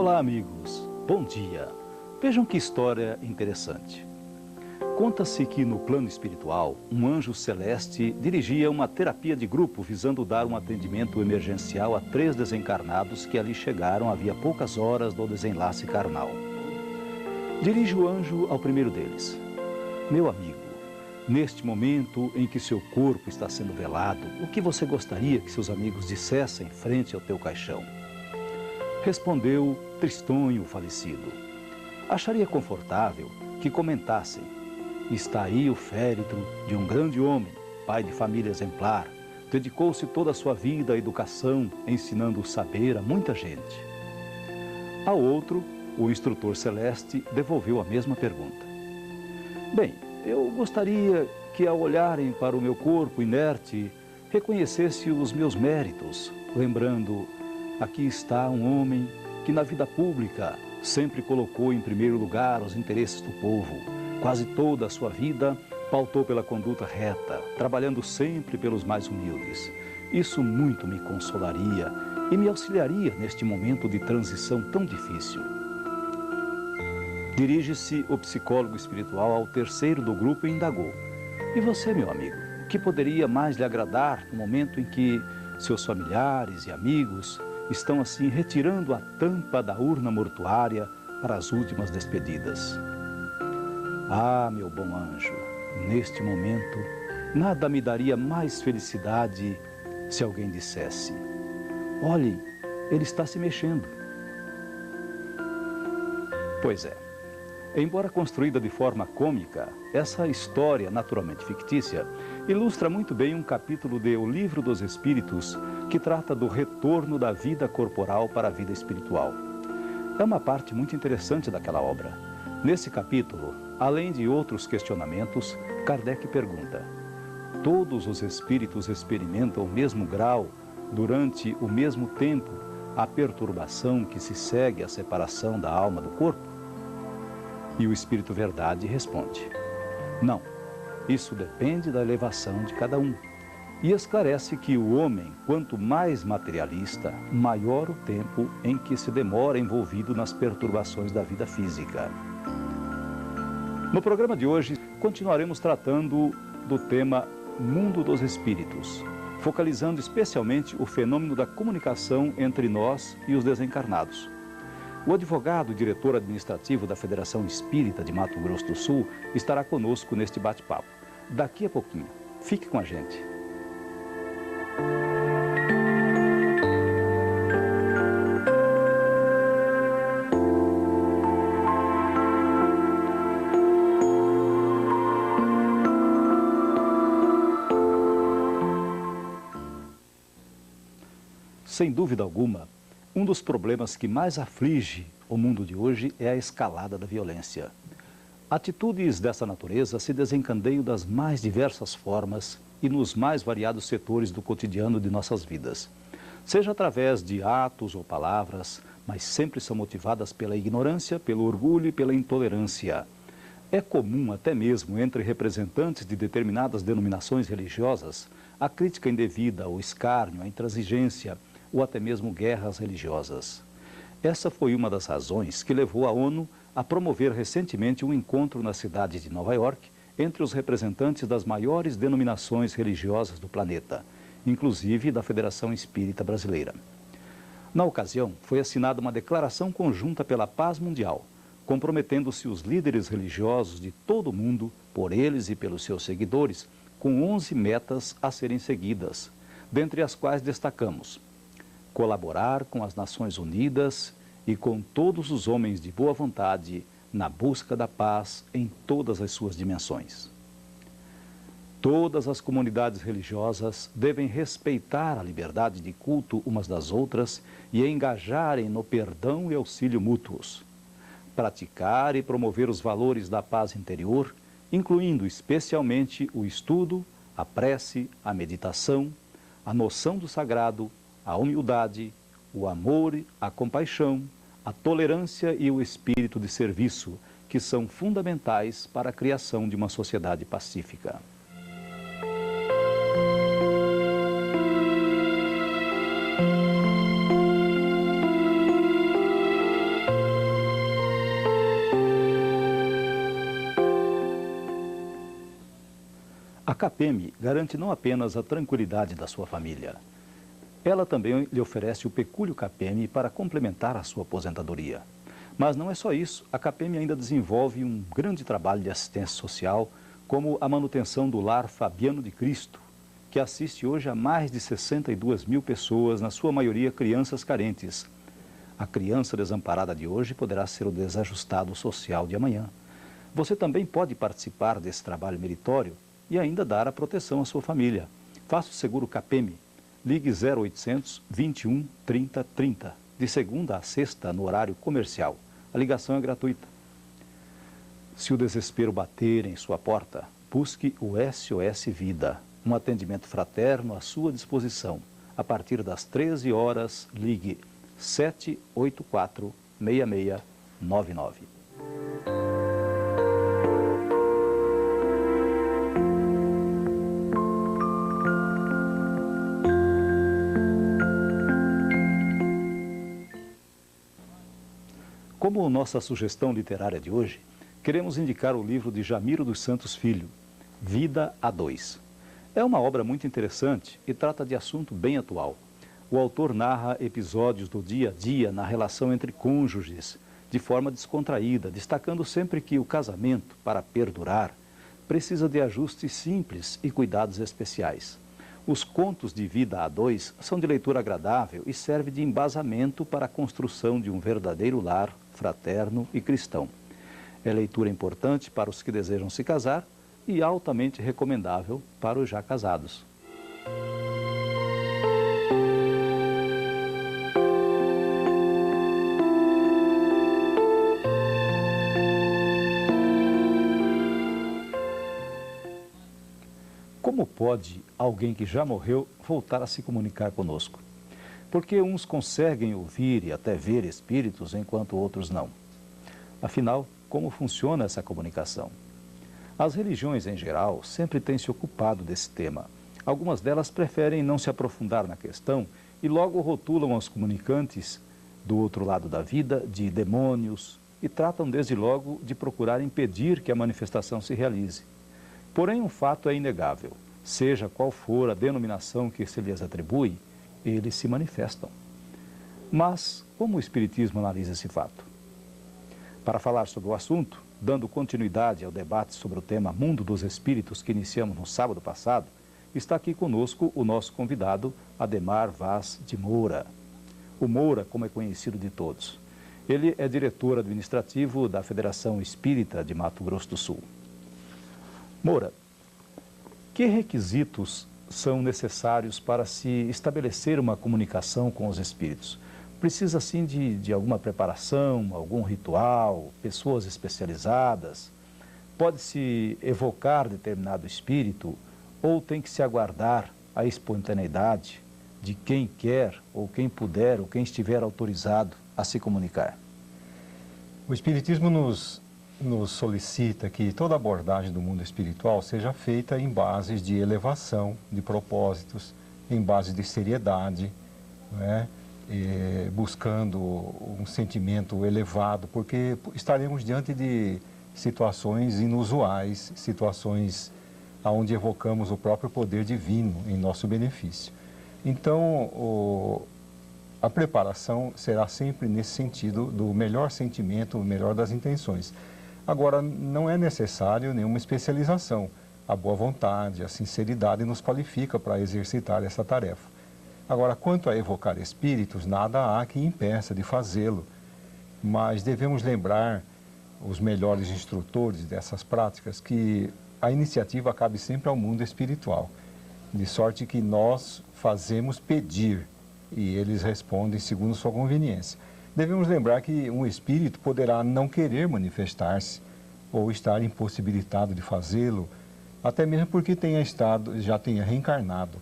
Olá, amigos. Bom dia. Vejam que história interessante. Conta-se que no plano espiritual, um anjo celeste dirigia uma terapia de grupo visando dar um atendimento emergencial a 3 desencarnados que ali chegaram havia poucas horas do desenlace carnal. Dirige o anjo ao primeiro deles. Meu amigo, neste momento em que seu corpo está sendo velado, o que você gostaria que seus amigos dissessem frente ao teu caixão? Respondeu tristonho o falecido. Acharia confortável que comentassem: está aí o féretro de um grande homem, pai de família exemplar, dedicou-se toda a sua vida à educação, ensinando o saber a muita gente. Ao outro, o instrutor celeste devolveu a mesma pergunta. Bem, eu gostaria que ao olharem para o meu corpo inerte, reconhecesse os meus méritos, lembrando: aqui está um homem que na vida pública sempre colocou em primeiro lugar os interesses do povo. Quase toda a sua vida pautou pela conduta reta, trabalhando sempre pelos mais humildes. Isso muito me consolaria e me auxiliaria neste momento de transição tão difícil. Dirige-se o psicólogo espiritual ao terceiro do grupo e indagou: e você, meu amigo, o que poderia mais lhe agradar no momento em que seus familiares e amigos estão assim retirando a tampa da urna mortuária para as últimas despedidas? Ah, meu bom anjo, neste momento, nada me daria mais felicidade se alguém dissesse: olhem, ele está se mexendo. Pois é, embora construída de forma cômica, essa história naturalmente fictícia ilustra muito bem um capítulo de O Livro dos Espíritos que trata do retorno da vida corporal para a vida espiritual. É uma parte muito interessante daquela obra. Nesse capítulo, além de outros questionamentos, Kardec pergunta: todos os espíritos experimentam o mesmo grau, durante o mesmo tempo, a perturbação que se segue à separação da alma do corpo? E o Espírito Verdade responde: não, isso depende da elevação de cada um. E esclarece que o homem, quanto mais materialista, maior o tempo em que se demora envolvido nas perturbações da vida física. No programa de hoje, continuaremos tratando do tema Mundo dos Espíritos, focalizando especialmente o fenômeno da comunicação entre nós e os desencarnados. O advogado e diretor administrativo da Federação Espírita de Mato Grosso do Sul estará conosco neste bate-papo. Daqui a pouquinho. Fique com a gente. Sem dúvida alguma, um dos problemas que mais aflige o mundo de hoje é a escalada da violência. Atitudes dessa natureza se desencadeiam das mais diversas formas e nos mais variados setores do cotidiano de nossas vidas. Seja através de atos ou palavras, mas sempre são motivadas pela ignorância, pelo orgulho e pela intolerância. É comum até mesmo entre representantes de determinadas denominações religiosas a crítica indevida, o escárnio, a intransigência, ou até mesmo guerras religiosas. Essa foi uma das razões que levou a ONU a promover recentemente um encontro na cidade de Nova York entre os representantes das maiores denominações religiosas do planeta, inclusive da Federação Espírita Brasileira. Na ocasião, foi assinada uma declaração conjunta pela paz mundial, comprometendo-se os líderes religiosos de todo o mundo, por eles e pelos seus seguidores, com 11 metas a serem seguidas, dentre as quais destacamos: colaborar com as Nações Unidas e com todos os homens de boa vontade na busca da paz em todas as suas dimensões. Todas as comunidades religiosas devem respeitar a liberdade de culto umas das outras e engajarem no perdão e auxílio mútuos. Praticar e promover os valores da paz interior, incluindo especialmente o estudo, a prece, a meditação, a noção do sagrado, a humildade, o amor, a compaixão, a tolerância e o espírito de serviço, que são fundamentais para a criação de uma sociedade pacífica. CAPEM garante não apenas a tranquilidade da sua família. Ela também lhe oferece o pecúlio CAPEM para complementar a sua aposentadoria. Mas não é só isso, a CAPEM ainda desenvolve um grande trabalho de assistência social, como a manutenção do Lar Fabiano de Cristo, que assiste hoje a mais de 62 mil pessoas, na sua maioria crianças carentes. A criança desamparada de hoje poderá ser o desajustado social de amanhã. Você também pode participar desse trabalho meritório e ainda dar a proteção à sua família. Faça o seguro CAPEM. Ligue 0800 21 30 30, de segunda a sexta no horário comercial. A ligação é gratuita. Se o desespero bater em sua porta, busque o SOS Vida, um atendimento fraterno à sua disposição. A partir das 13 horas, ligue 784-6699. Como nossa sugestão literária de hoje, queremos indicar o livro de Jamiro dos Santos Filho, Vida a Dois. É uma obra muito interessante e trata de assunto bem atual. O autor narra episódios do dia a dia na relação entre cônjuges, de forma descontraída, destacando sempre que o casamento, para perdurar, precisa de ajustes simples e cuidados especiais. Os contos de Vida a Dois são de leitura agradável e servem de embasamento para a construção de um verdadeiro lar fraterno e cristão. É leitura importante para os que desejam se casar e altamente recomendável para os já casados. Como pode alguém que já morreu voltar a se comunicar conosco? Porque uns conseguem ouvir e até ver espíritos, enquanto outros não. Afinal, como funciona essa comunicação? As religiões, em geral, sempre têm se ocupado desse tema. Algumas delas preferem não se aprofundar na questão e logo rotulam os comunicantes do outro lado da vida de demônios e tratam desde logo de procurar impedir que a manifestação se realize. Porém, um fato é inegável. Seja qual for a denominação que se lhes atribui, eles se manifestam. Mas como o Espiritismo analisa esse fato? Para falar sobre o assunto, dando continuidade ao debate sobre o tema Mundo dos Espíritos que iniciamos no sábado passado, está aqui conosco o nosso convidado, Ademar Vaz de Moura. O Moura, como é conhecido de todos. Ele é diretor administrativo da Federação Espírita de Mato Grosso do Sul. Moura, que requisitos são necessários para se estabelecer uma comunicação com os espíritos? Precisa, sim, de alguma preparação, algum ritual, pessoas especializadas? Pode-se evocar determinado espírito ou tem que se aguardar a espontaneidade de quem quer, ou quem puder, ou quem estiver autorizado a se comunicar? O Espiritismo nos solicita que toda abordagem do mundo espiritual seja feita em bases de elevação de propósitos, em bases de seriedade, não é? Buscando um sentimento elevado, porque estaremos diante de situações inusuais, situações onde evocamos o próprio poder divino em nosso benefício. Então, a preparação será sempre nesse sentido do melhor sentimento, o melhor das intenções. Agora, não é necessário nenhuma especialização. A boa vontade, a sinceridade nos qualifica para exercitar essa tarefa. Agora, quanto a evocar espíritos, nada há que impeça de fazê-lo, mas devemos lembrar os melhores instrutores dessas práticas que a iniciativa cabe sempre ao mundo espiritual, de sorte que nós fazemos pedir e eles respondem segundo sua conveniência. Devemos lembrar que um espírito poderá não querer manifestar-se ou estar impossibilitado de fazê-lo, até mesmo porque já tenha reencarnado.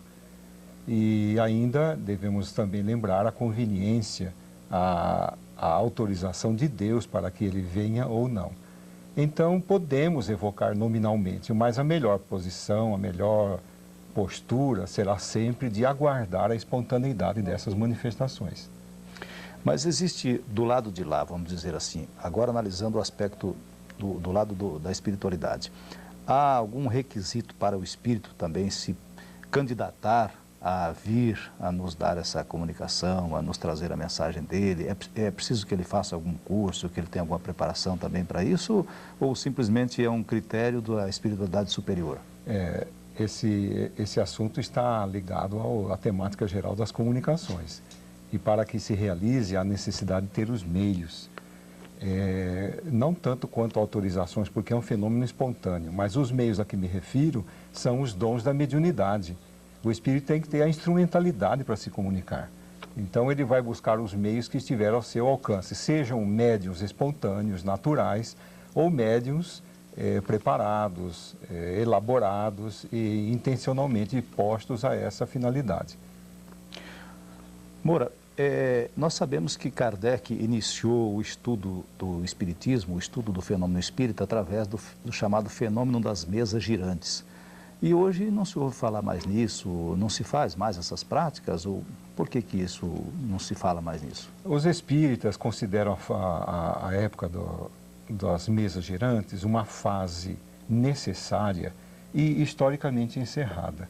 E ainda devemos também lembrar a conveniência, a autorização de Deus para que ele venha ou não. Então, podemos evocar nominalmente, mas a melhor posição, a melhor postura será sempre de aguardar a espontaneidade dessas manifestações. Mas existe do lado de lá, vamos dizer assim, agora analisando o aspecto do lado da espiritualidade, Há algum requisito para o espírito também se candidatar a vir a nos dar essa comunicação, a nos trazer a mensagem dele? É preciso que ele faça algum curso, que ele tenha alguma preparação também para isso? Ou simplesmente é um critério da espiritualidade superior? Esse assunto está ligado à temática geral das comunicações. E para que se realize, há necessidade de ter os meios. Não tanto quanto autorizações, porque é um fenômeno espontâneo, mas os meios a que me refiro são os dons da mediunidade. O espírito tem que ter a instrumentalidade para se comunicar. Então ele vai buscar os meios que estiverem ao seu alcance, sejam médiuns espontâneos, naturais, ou médiuns preparados, elaborados e intencionalmente postos a essa finalidade. Moura, nós sabemos que Kardec iniciou o estudo do espiritismo, o estudo do fenômeno espírita, através do chamado fenômeno das mesas girantes. E hoje não se ouve falar mais nisso, não se faz mais essas práticas, ou por que isso não se fala mais nisso? Os espíritas consideram a época das mesas girantes uma fase necessária e historicamente encerrada.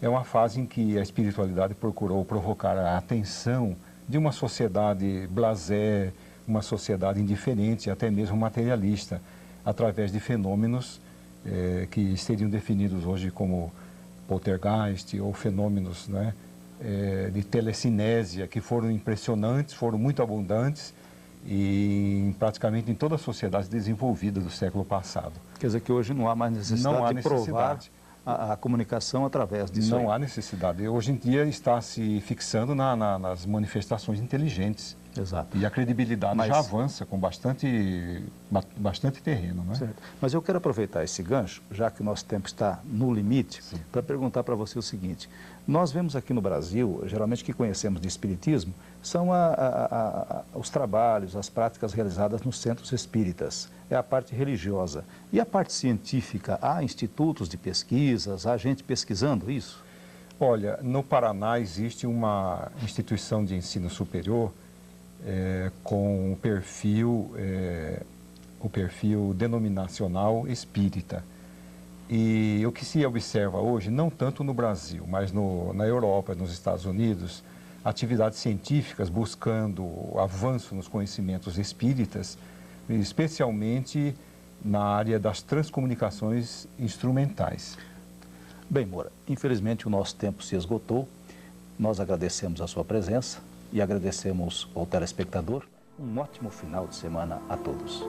É uma fase em que a espiritualidade procurou provocar a atenção de uma sociedade blasé, uma sociedade indiferente, até mesmo materialista, através de fenômenos que seriam definidos hoje como poltergeist ou fenômenos, né, de telecinésia, que foram impressionantes, foram muito abundantes e praticamente em toda a sociedade desenvolvida do século passado. Quer dizer que hoje não há mais necessidade de provar a comunicação através disso. Não há necessidade. Hoje em dia está se fixando nas manifestações inteligentes. Exato. E a credibilidade já avança com bastante terreno, não é? Certo. Mas eu quero aproveitar esse gancho, já que o nosso tempo está no limite, para perguntar para você o seguinte. Nós vemos aqui no Brasil, geralmente o que conhecemos de espiritismo, são os trabalhos, as práticas realizadas nos centros espíritas. É a parte religiosa. E a parte científica, há institutos de pesquisas, há gente pesquisando isso? Olha, no Paraná existe uma instituição de ensino superior com o perfil denominacional espírita. E o que se observa hoje, não tanto no Brasil, mas na Europa, nos Estados Unidos, atividades científicas buscando o avanço nos conhecimentos espíritas, especialmente na área das transcomunicações instrumentais. Bem, Moura, infelizmente o nosso tempo se esgotou. Nós agradecemos a sua presença e agradecemos ao telespectador. Um ótimo final de semana a todos.